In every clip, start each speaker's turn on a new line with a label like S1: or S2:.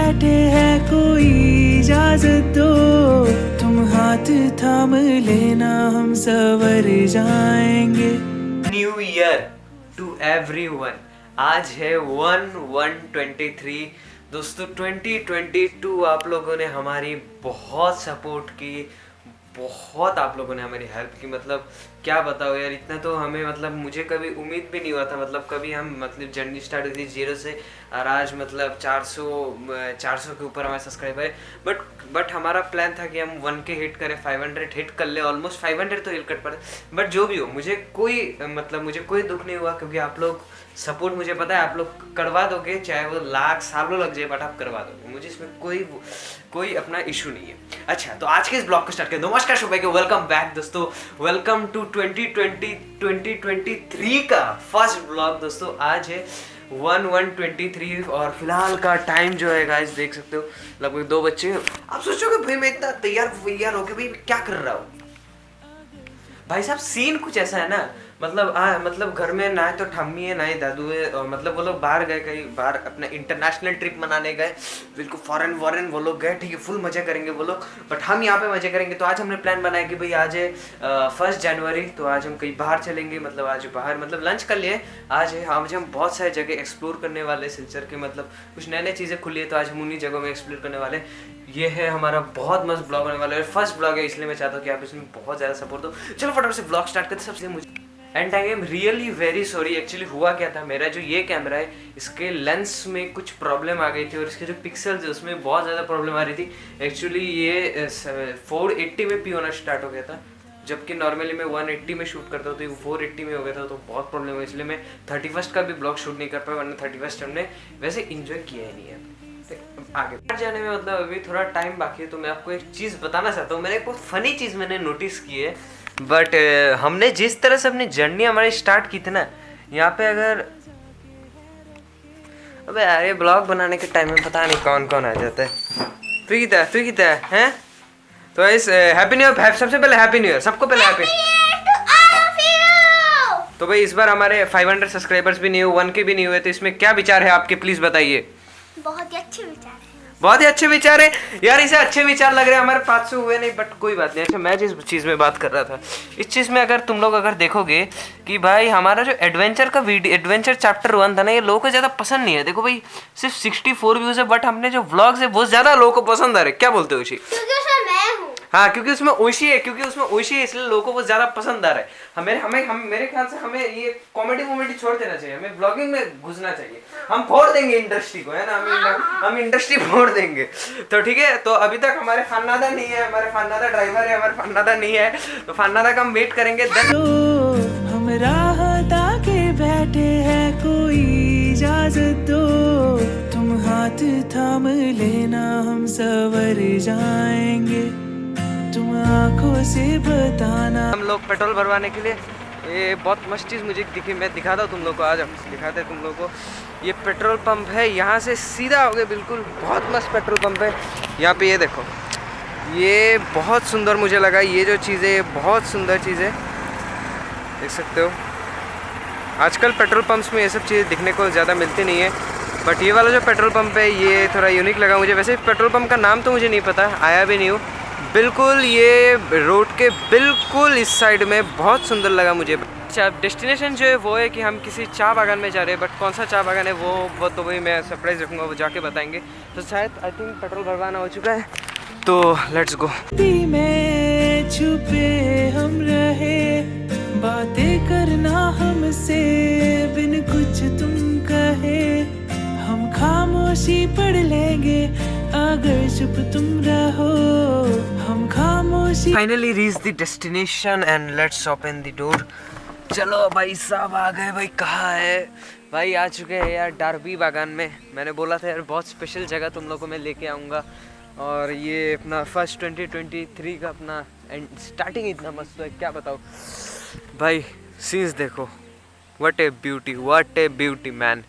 S1: बैठे हैं कोई इजाजत दो, तुम हाथ थाम लेना हम सवर जाएंगे।
S2: New year to everyone. आज है 1/1/23। दोस्तों 2022 आप लोगों ने हमारी बहुत सपोर्ट की, बहुत आप लोगों ने हमारी हेल्प की। मतलब क्या बताओ यार, इतना तो हमें मतलब मुझे कभी उम्मीद भी नहीं हुआ था। मतलब कभी हम मतलब जर्नी स्टार्ट हुई थी 0 से और आज मतलब 400 के ऊपर हमारे सब्सक्राइबर है। बट हमारा प्लान था कि हम 1K हिट करें, 500 हिट कर ले। ऑलमोस्ट 500 तो हिट कर पड़े। बट जो भी हो, मुझे कोई दुख नहीं हुआ, क्योंकि आप लोग सपोर्ट, मुझे पता है आप लोग करवा दोगे, चाहे वो लाख सालों लग जाए, बट आप करवा दोगे। मुझे इसमें कोई अपना इशू नहीं है। अच्छा, तो आज के इस ब्लॉग को स्टार्ट करें। नमस्कार शुभ के वेलकम बैक दोस्तों, वेलकम टू 2023 का फर्स्ट ब्लॉग। दोस्तों आज है 1/1/23 और फिलहाल का टाइम जो है गाइस देख सकते हो लगभग 2 बजे। आप सोचोगे भाई मैं इतना तैयार होके भाई क्या कर रहा हूँ। भाई साहब सीन कुछ ऐसा है ना, मतलब घर में ना तो ठम्मी है ना ही दादू है, और मतलब वो लोग बाहर गए, कहीं बाहर अपना इंटरनेशनल ट्रिप मनाने गए, बिल्कुल फॉरेन वो लोग गए, ठीक है, फुल मजे करेंगे वो लोग, बट हम यहाँ पे मजे करेंगे। तो आज हमने प्लान बनाया कि भाई आज है 1 जनवरी, तो आज हम कहीं बाहर चलेंगे। मतलब आज बाहर मतलब लंच कर लिए। आज हम बहुत सारी जगह एक्सप्लोर करने वाले सिलचर के, मतलब कुछ नई चीज़ें खुली है, तो आज हम उन्हीं जगहों में एक्सप्लोर करने वाले। ये है हमारा बहुत मस्त ब्लॉग होने वाला है, फर्स्ट ब्लॉग है, इसलिए मैं चाहता हूँ कि आप इसमें बहुत ज़्यादा सपोर्ट दो। चलो फटाफट से ब्लॉग स्टार्ट करते। सबसे मुझे and I am really very sorry. Actually हुआ क्या था, मेरा जो ये कैमरा है इसके लेंस में कुछ प्रॉब्लम आ गई थी, और इसके जो पिक्सल्स है उसमें बहुत ज़्यादा प्रॉब्लम आ रही थी। एक्चुअली ये 480 में पी होना स्टार्ट हो गया था, जबकि नॉर्मली मैं 180 में शूट करता हूँ, तो 480 में हो गया था, तो बहुत प्रॉब्लम हुई। इसलिए मैं 31st का भी ब्लॉग शूट नहीं कर पाया, वरना 31st हमने वैसे इंजॉय किया ही नहीं है। आगे जाने में मतलब अभी थोड़ा टाइम बाकी है, तो मैं आपको एक चीज़ बताना चाहता हूँ। मैंने एक बहुत फनी चीज़ मैंने नोटिस की है, बट हमने जिस तरह से अपनी जर्नी हमारी स्टार्ट की थी ना, यहाँ पे अगर अबे यार ये ब्लॉग बनाने के टाइम में पता नहीं कौन कौन आ जाता है। तू कितना है तो इस हैप्पी न्यू ईयर। सबसे पहले हैप्पी न्यू ईयर, सबको पहले हैप्पी। तो भाई इस बार हमारे 500 सब्सक्राइबर्स भी नहीं हुए, 1K भी नहीं हुए, तो इसमें क्या विचार है आपके, प्लीज बताइए।
S3: बहुत ही अच्छे विचार है,
S2: बहुत ही अच्छे विचार है यार, इसे अच्छे विचार लग रहे हैं। हमारे 500 हुए नहीं, बट कोई बात नहीं। अच्छा, मैं जिस चीज़ में बात कर रहा था, इस चीज़ में अगर तुम लोग अगर देखोगे कि भाई हमारा जो एडवेंचर चैप्टर 1 था ना, ये लोगों को ज़्यादा पसंद नहीं है। देखो भाई सिर्फ 64 व्यूज़ है, बट हमने जो व्लॉग्स है वो ज़्यादा लोगों को पसंद आ रहे। क्या बोलते हो उसी?
S3: क्योंकि उसमें मैं हूँ।
S2: हाँ, क्योंकि उसमें ओशी है, इसलिए लोगों को वो ज्यादा पसंद आ रहा है। हमें मेरे ख्याल से हमें ये कॉमेडी छोड़ देना चाहिए, हमें ब्लॉगिंग में घुसना चाहिए। हम फोड़ देंगे इंडस्ट्री को, है ना, हम इंडस्ट्री फोड़ देंगे। तो ठीक है, तो अभी तक हमारे फान्नादा नहीं है, हमारे फान्नादा ड्राइवर है, हमारे फान्नादा नहीं है, तो फान्नादा का हम वेट करेंगे।
S1: हम राह ताके बैठे हैं कोई इजाजत दो, तुम हाथ थाम लेना हम सवर जाएंगे, तुम आंखों से बताना।
S2: हम लोग पेट्रोल भरवाने के लिए, ये बहुत मस्त चीज़ मुझे दिखी, मैं दिखाता हूँ तुम लोग को। आज हम दिखाते हैं तुम लोग को। ये पेट्रोल पंप है, यहाँ से सीधा हो गए, बिल्कुल बहुत मस्त पेट्रोल पंप है। यहाँ पे ये देखो, ये बहुत सुंदर मुझे लगा। ये जो चीज़ है ये बहुत सुंदर चीज़ है, देख सकते हो। आजकल पेट्रोल पंप्स में ये सब चीज़ें दिखने को ज़्यादा मिलती नहीं है, बट ये वाला जो पेट्रोल पंप है ये थोड़ा यूनिक लगा मुझे। वैसे पेट्रोल पंप का नाम तो मुझे नहीं पता, आया भी नहीं हूँ। बिल्कुल ये रोड के बिल्कुल इस साइड में बहुत सुंदर लगा मुझे। अच्छा, डेस्टिनेशन जो है वो है कि हम किसी चाय बागान में जा रहे हैं, बट कौन सा चाय बागान है वो तो वही मैं सरप्राइज रखूँगा, वो जाके बताएंगे। तो शायद आई थिंक पेट्रोल भरवाना हो चुका है, तो लेट्स गो।
S1: में छुपे हम रहे, बातें करना हमसे बिन कुछ तुम कहे, हम खामोशी पढ़ लेंगे अगर चुप तुम रहो, हम खामोशी।
S2: Finally reach the destination and let's open the door. चलो भाई साहब आ गए। भाई कहाँ है भाई? आ चुके हैं यार डार्बी बागान में। मैंने बोला था यार बहुत स्पेशल जगह तुम लोगों को मैं लेके आऊँगा, और ये अपना फर्स्ट 2023 का अपना स्टार्टिंग इतना मस्त है, क्या बताओ भाई। सीन्स देखो, व्हाट ए ब्यूटी मैन।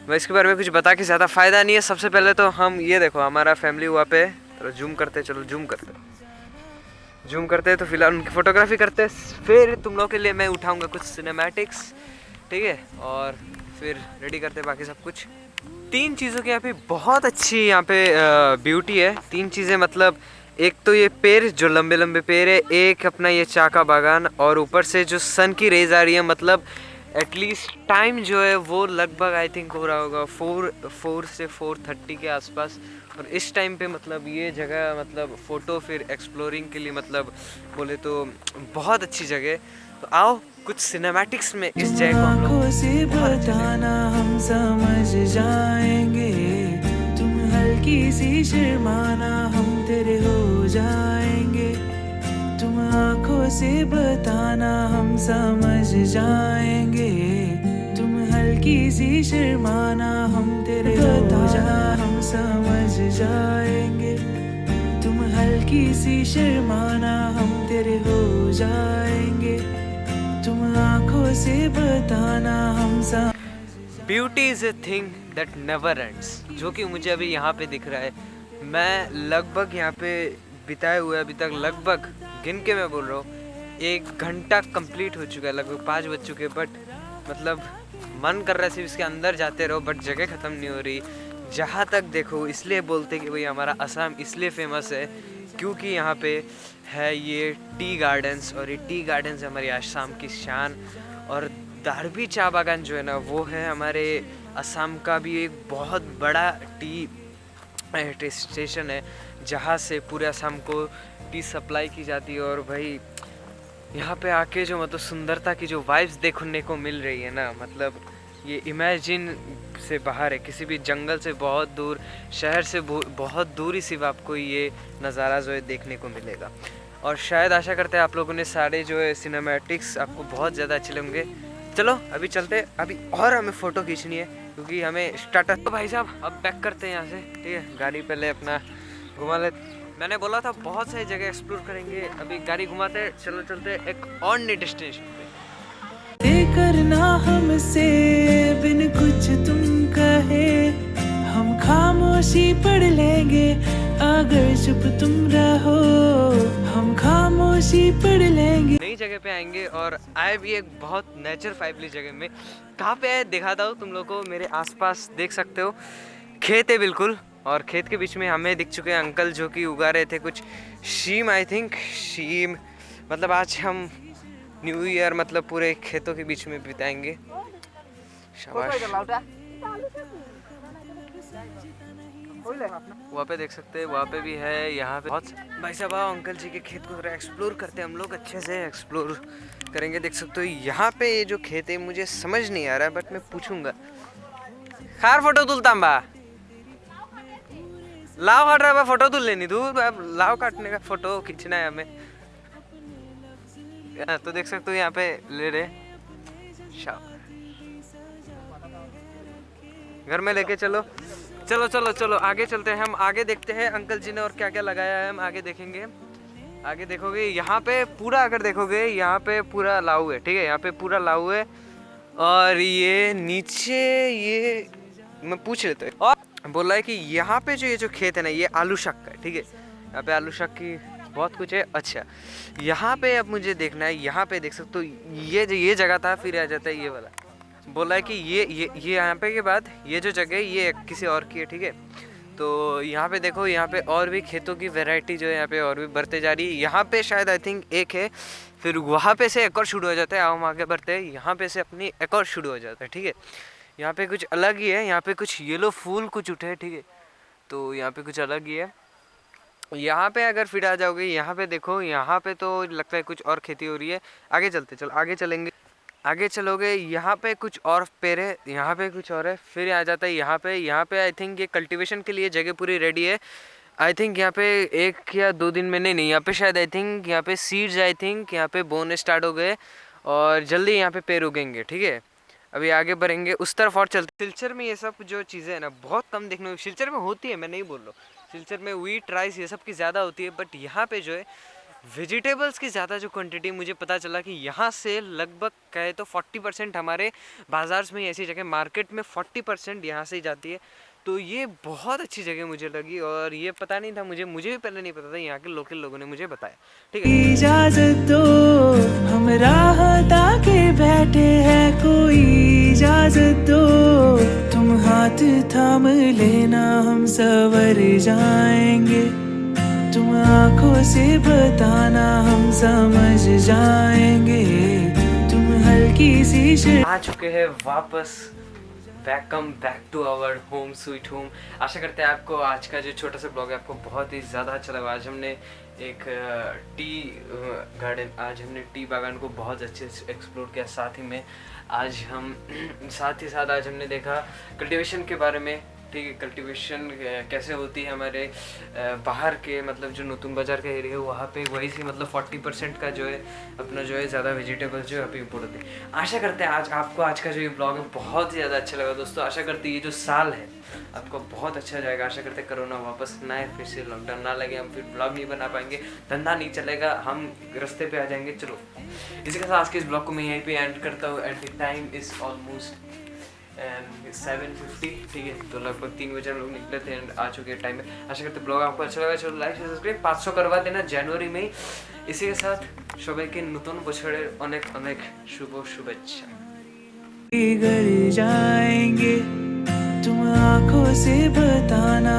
S2: मैं इसके बारे में कुछ बता के ज़्यादा फ़ायदा नहीं है। सबसे पहले तो हम ये देखो, हमारा फैमिली हुआ पे, तो जूम करते, चलो जूम करते हैं। तो फिलहाल उनकी फ़ोटोग्राफी करते हैं, फिर तुम लोग के लिए मैं उठाऊंगा कुछ सिनेमैटिक्स, ठीक है। और फिर रेडी करते हैं बाकी सब कुछ। 3 चीज़ों की यहाँ पे बहुत अच्छी यहाँ पे ब्यूटी है। 3 चीज़ें मतलब एक तो ये पेड़ जो लंबे लंबे पेड़ है, एक अपना ये चाय का बागान, और ऊपर से जो सन की रेज आ रही है, मतलब एटलीस्ट टाइम जो है वो लगभग आई थिंक हो रहा होगा 4 से 4:30 के आसपास। और इस टाइम पे मतलब ये जगह मतलब फ़ोटो फिर एक्सप्लोरिंग के लिए मतलब बोले तो बहुत अच्छी जगह है। तो आओ कुछ सिनेमैटिक्स में इस जगह को हम
S1: आँखों
S2: लोग
S1: से बताना हम समझ जाएंगे, तुम हल्की सी शर्माना हम तेरे हो जाएंगे। तुम आँखों से बताना हम समझ जाएंगे, तुम हल्की सी शर्माना हम तेरे हो जा हम समझ जाएंगे। तुम हल्की सी शर्माना हम तेरे हो जाएंगे। तुम आँखों से बताना हम
S2: beauty is a thing that never ends, जो कि मुझे अभी यहाँ पे दिख रहा है। मैं लगभग यहाँ पे बिताए हुए अभी तक लगभग गिन के मैं बोल रहा हूँ 1 घंटा कंप्लीट हो चुका है, लगभग 5 बज चुके, बट मतलब मन कर रहा है सिर्फ इसके अंदर जाते रहो, बट जगह ख़त्म नहीं हो रही। जहाँ तक देखो इसलिए बोलते कि भाई हमारा असम इसलिए फेमस है क्योंकि यहाँ पे है ये टी गार्डन्स, और ये टी गार्डन्स हमारी आसाम की शान। और दारबी चाय बागान जो है ना वो है हमारे असम का भी एक बहुत बड़ा टी स्टेशन है, जहाँ से पूरे असम को टी सप्लाई की जाती है। और भाई यहाँ पे आके जो मतलब सुंदरता की जो वाइब्स देखने को मिल रही है ना, मतलब ये इमेजिन से बाहर है, किसी भी जंगल से बहुत दूर, शहर से बहुत दूर ही सिर्फ आपको ये नज़ारा जो है देखने को मिलेगा। और शायद आशा करते हैं आप लोगों ने सारे जो है सिनेमैटिक्स आपको बहुत ज़्यादा अच्छे लगेंगे। चलो अभी चलते, अभी और हमें फ़ोटो खींचनी है क्योंकि हमें स्टार्टर। तो भाई साहब अब पैक करते हैं यहाँ से, ठीक है। गाड़ी पहले अपना घुमा ले, मैंने बोला था बहुत सारी जगह एक्सप्लोर करेंगे, अभी गाड़ी घुमाते चलो चलते एक और नई डेस्टिनेशन पे।
S1: करना हमसे बिन कुछ तुम कहे, हम खामोशी पढ़ लेंगे अगर चुप तुम रहो, हम खामोशी पढ़ लेंगे।
S2: नई जगह पे आएंगे और आए भी एक बहुत नेचर फाइवली जगह में। कहाँ पे है दिखाता हूँ तुम लोग को, मेरे आसपास देख सकते हो खेत है बिल्कुल, और खेत के बीच में हमें दिख चुके हैं अंकल जो कि उगा रहे थे कुछ शीम, आई थिंक शीम। मतलब आज हम न्यू ईयर मतलब पूरे खेतों के बीच में बिताएंगे। शाबाश। वहाँ पे देख सकते हैं, वहाँ पे भी है, यहाँ पे बहुत। भाई साहब आओ अंकल जी के खेत को थोड़ा एक्सप्लोर करते हैं हम लोग, अच्छे से एक्सप्लोर करेंगे। देख सकते हो यहाँ पे ये जो खेत है मुझे समझ नहीं आ रहा है, बट मैं पूछूंगा। खार फोटो तुलता बा लाव काट रहा है, फोटो तुल लेनी तू, लाव काटने का फोटो खींचना है हमें। तो देख सकते हो यहाँ पे ले रहे घर में लेके चलो चलो चलो चलो आगे चलते हैं, हम आगे देखते हैं अंकल जी ने और क्या क्या लगाया है, हम आगे देखेंगे। आगे देखोगे यहाँ पे पूरा, अगर देखोगे यहाँ पे पूरा लाऊ है, ठीक है। यहाँ पे पूरा लाऊ है, और ये नीचे ये मैं पूछ लेता हूँ, और बोल रहा है कि यहाँ पे जो ये जो खेत है ना ये आलू शाक का है, ठीक है। यहाँ पे आलू शाक की बहुत कुछ है। अच्छा यहाँ पे अब मुझे देखना है, यहाँ पे देख सकते हो ये जगह था, फिर आ जाता है ये वाला। बोला है कि ये यहाँ पे के बाद ये जो जगह है ये किसी और की है, ठीक है। तो यहाँ पे देखो, यहाँ पे और भी खेतों की वैरायटी जो है यहाँ पे और भी बढ़ते जा रही है। यहाँ पे शायद आई थिंक एक है, फिर वहाँ पे से एक और शुरू हो जाता है। हम आगे बढ़ते हैं, यहाँ पे से अपनी एक और शुरू हो जाता है, ठीक है। यहाँ पे कुछ अलग ही है, यहाँ पे कुछ येलो फूल कुछ उठे, ठीक है। तो यहाँ पे कुछ अलग ही है। यहाँ पे अगर फिर आ जाओगे, यहाँ पे देखो, यहाँ पे तो लगता है कुछ और खेती हो रही है। आगे चलते, चलो आगे चलेंगे। आगे चलोगे यहाँ पे कुछ और पेड़ है, यहाँ पे कुछ और है, फिर आ जाता है यहाँ पे आई थिंक ये कल्टीवेशन के लिए जगह पूरी रेडी है। आई थिंक यहाँ पे 1 या 2 दिन में, नहीं यहाँ पे शायद आई थिंक यहाँ पे सीड्स आई थिंक यहाँ पे बोने स्टार्ट हो गए, और जल्दी यहाँ पे पेड़ उगेंगे, ठीक है। अभी आगे बढ़ेंगे उस तरफ और चलते। सिलचर में ये सब जो चीज़ें हैं ना बहुत कम देखने को, सिलचर में होती है, मैं नहीं बोल रहा हूँ। सिलचर में व्हीट राइस ये सब की ज़्यादा होती है, बट यहाँ पे जो है वेजिटेबल्स की ज़्यादा जो क्वांटिटी, मुझे पता चला कि यहाँ से लगभग कहे तो 40% हमारे बाजार में ऐसी जगह मार्केट में 40% यहाँ से ही जाती है। तो ये बहुत अच्छी जगह मुझे लगी, और ये पता नहीं था मुझे भी पहले नहीं पता था, यहाँ के लोकल लोगों ने मुझे बताया, ठीक है।
S1: इजाज़त दो हम हम राह ताके बैठे हैं, कोई इजाजत दो। तुम हाथ थाम लेना, हम सवर जाएंगे। तुम आंखों से बताना, हम समझ जाएंगे। तुम हल्की सी
S2: आ चुके हैं वापस। Welcome back to our home sweet home. आशा करते हैं आपको आज का जो छोटा सा ब्लॉग है आपको बहुत ही ज़्यादा अच्छा लगा। आज हमने एक टी गार्डन, आज हमने टी बागान को बहुत अच्छे से एक्सप्लोर किया। साथ ही में आज हम आज हमने देखा कल्टीवेशन के बारे में। ठीक है, कल्टीवेशन कैसे होती है हमारे बाहर के, मतलब जो नूतन बाज़ार का एरिया है वहाँ पे वही सी मतलब 40% का जो है अपना जो है ज़्यादा वेजिटेबल्स जो है यहाँ पे इम्पोर्ट होते हैं। आशा करते हैं आज का जो ये ब्लॉग है बहुत ही ज़्यादा अच्छा लगा दोस्तों। आशा करते हैं ये जो साल है आपको बहुत अच्छा जाएगा। आशा करते हैं कोरोना वापस ना आए, फिर से लॉकडाउन ना लगे, हम फिर ब्लॉग नहीं बना पाएंगे, धंधा नहीं चलेगा, हम रास्ते पे आ जाएंगे। चलो इसी के साथ आज के इस ब्लॉग को मैं यहीं पे एंड करता हूँ। And the time is almost 7:50। ठीक है, तो लगभग 3 बजे हम लोग निकले थे एंड आ चुके हैं टाइम में। आशा करते ब्लॉग आपको अच्छा लगा। चलो लाइक सब्सक्राइब 500 करवा देना जनवरी में ही। इसी के साथ সবাইকে নতুন বছরের অনেক অনেক শুভেচ্ছা।
S1: बिगड़ जाएंगे, तुम आंखों से बताना।